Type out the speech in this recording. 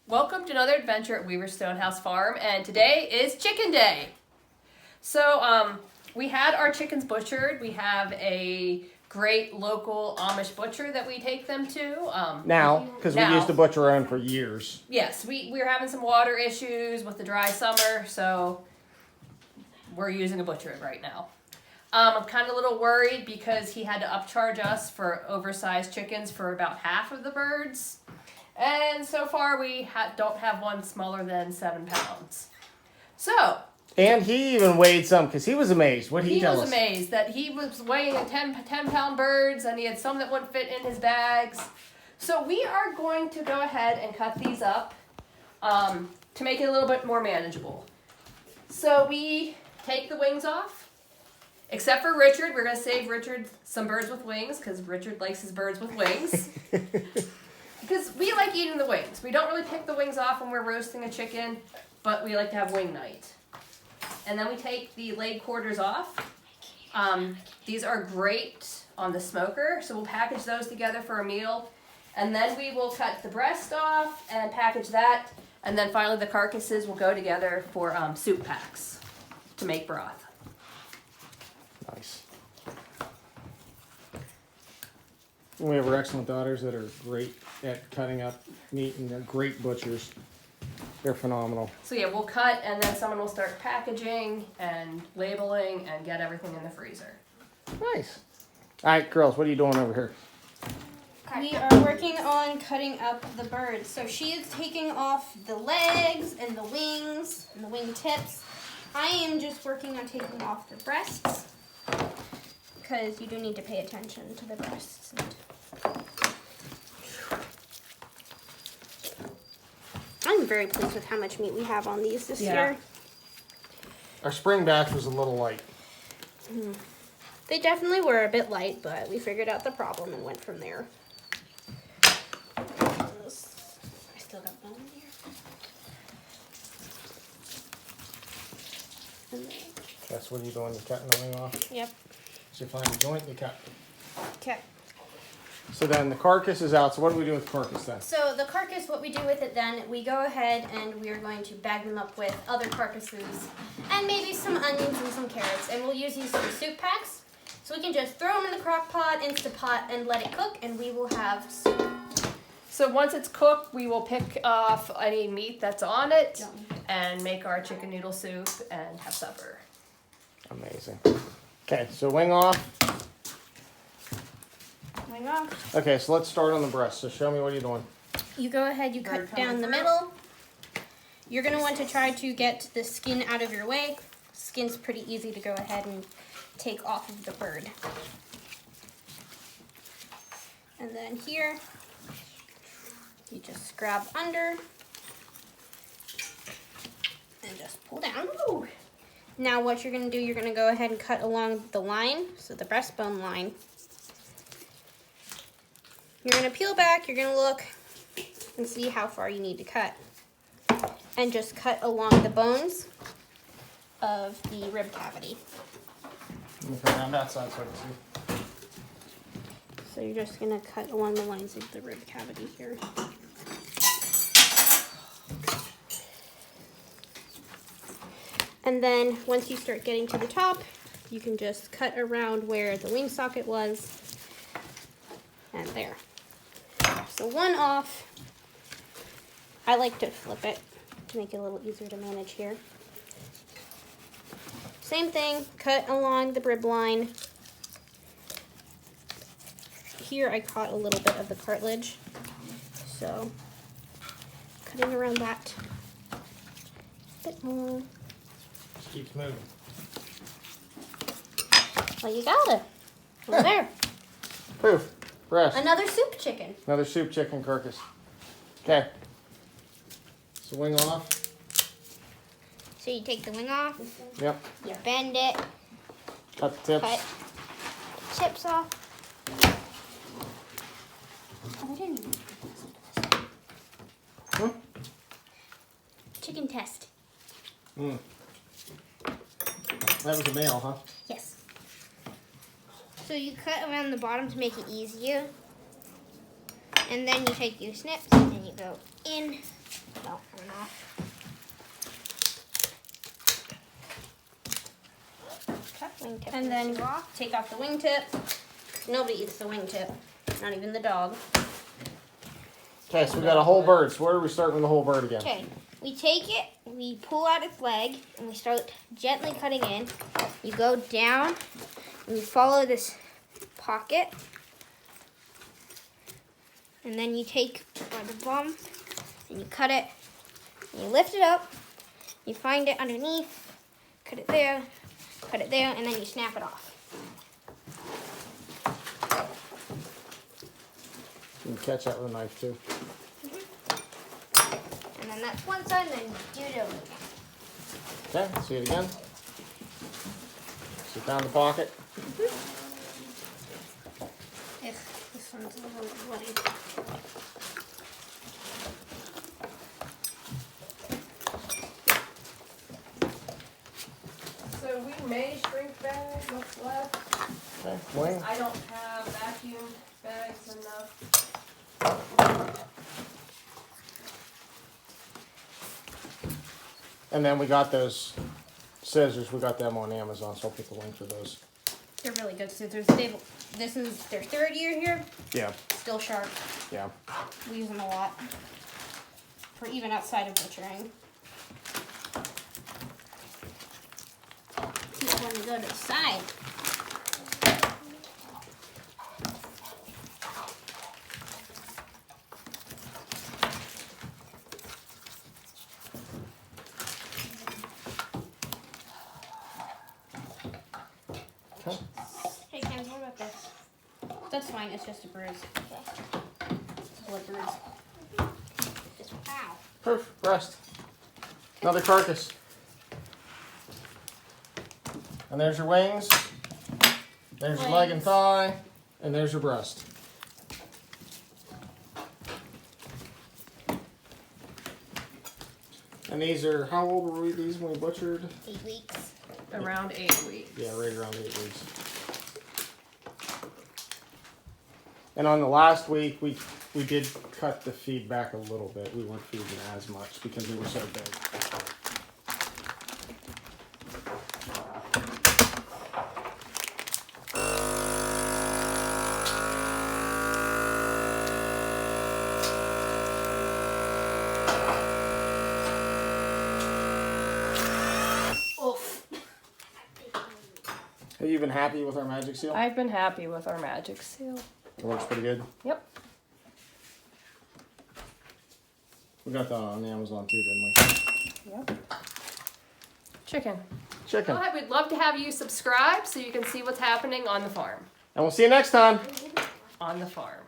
Welcome to another adventure at Weaver Stonehouse Farm, and today is Chicken Day. So, we had our chickens butchered. We have a great local Amish butcher that we take them to. Now, because we used to butcher our own for years. Yes, we were having some water issues with the dry summer, so we're using a butcher right now. I'm kind of a little worried because he had to upcharge us for oversized chickens for about half of the birds. And so far we don't have one smaller than 7 pounds. So. And he even weighed some because he was amazed. What did he tell us? He was amazed that he was weighing 10-pound birds and he had some that wouldn't fit in his bags. So we are going to go ahead and cut these up to make it a little bit more manageable. So we take the wings off. Except for Richard, we're going to save Richard some birds with wings because Richard likes his birds with wings. Because we like eating the wings. We don't really pick the wings off when we're roasting a chicken, but we like to have wing night. And then we take the leg quarters off. These are great on the smoker, so we'll package those together for a meal. And then we will cut the breast off and package that. And then finally the carcasses will go together for soup packs to make broth. Nice. We have our excellent daughters that are great at cutting up meat, and they're great butchers. They're phenomenal. So yeah, we'll cut, and then someone will start packaging and labeling and get everything in the freezer. Nice. All right, girls, what are you doing over here? We are working on cutting up the birds. So she is taking off the legs and the wings and the wing tips. I am just working on taking off the breasts because you do need to pay attention to the breasts. I'm very pleased with how much meat we have on these this year. Our spring batch was a little light. They definitely were a bit light, but we figured out the problem and went from there. I still got bone in here. And then, That's what are you doing? You're cutting the wing off? yep. So you find a joint, you cut. Okay. So then the carcass is out. So what do we do with the carcass then? So the carcass, what we do with it then, we go ahead and we are going to bag them up with other carcasses and maybe some onions and some carrots. And we'll use these for soup packs. So we can just throw them in the crock pot, Instapot, and let it cook, and we will have soup. So once it's cooked, we will pick off any meat that's on it and make our chicken noodle soup and have supper. Amazing. Okay, so wing off. Wing off. Okay, so let's start on the breast. So show me what you're doing. You go ahead, you cut down the middle. You're going to want to try to get the skin out of your way. Skin's pretty easy to go ahead and take off of the bird. And then here, you just grab under and just pull down. Ooh. Now what you're going to do, you're going to go ahead and cut along the line, so the breastbone line. You're going to peel back, you're going to look and see how far you need to cut. And just cut along the bones of the rib cavity. Let me come around that side so I can see. So you're just going to cut along the lines of the rib cavity here. And then once you start getting to the top, you can just cut around where the wing socket was. And there. So one off. I like to flip it to make it a little easier to manage here. Same thing, cut along the rib line. Here I caught a little bit of the cartilage, so cutting around that a bit more. Just keeps moving. Well, you got it. Over there. Poof. Breast. Another soup chicken. Another soup chicken carcass. Okay. So wing off. So you take the wing off. Yep. You bend it. Cut the tips. Cut the tips off. Oh, I didn't even Chicken test. That was a male, huh? Yes. So you cut around the bottom to make it easier. And then you take your snips and you go in No, I'm not. Okay. And then take off the wingtip. Nobody eats the wingtip, not even the dog. Okay, so we got a whole bird. So where are we starting with the whole bird again? Okay, we take it, we pull out its leg, and we start gently cutting in. You go down, and you follow this pocket. And then you take by the bum, and you cut it, and you lift it up. You find it underneath, cut it there, and then you snap it off. You can catch that with a knife too. And then that's one side, and then do it over. Okay, see it again. So you found the pocket. This one's a little bloody. So we may shrink bags what's left. Okay, wing. I don't have vacuum bags enough. And then we got those scissors. We got them on Amazon, so I'll put the link for those. They're really good scissors. This is their 3rd year here. Yeah, Still sharp. yeah. We use them a lot. For even outside of butchering. Keep one to go to the side. Okay. Hey, Ken, what about this? That's fine. It's just a bruise. It's a blood bruise. Just ow. Proof, breast. Another carcass. And there's your wings. There's your leg and thigh. And there's your breast. And these are, how old were these when we butchered? 8 weeks. Around 8 weeks. Yeah, right around 8 weeks. And on the last week, we did cut the feed back a little bit. We weren't feeding as much because they were so big. Oof. Have you been happy with our magic seal? I've been happy with our magic seal. It works pretty good. Yep. We got that on Amazon too, didn't we? Yep. Chicken. Chicken. Well, we'd love to have you subscribe so you can see what's happening on the farm. And we'll see you next time. On the farm.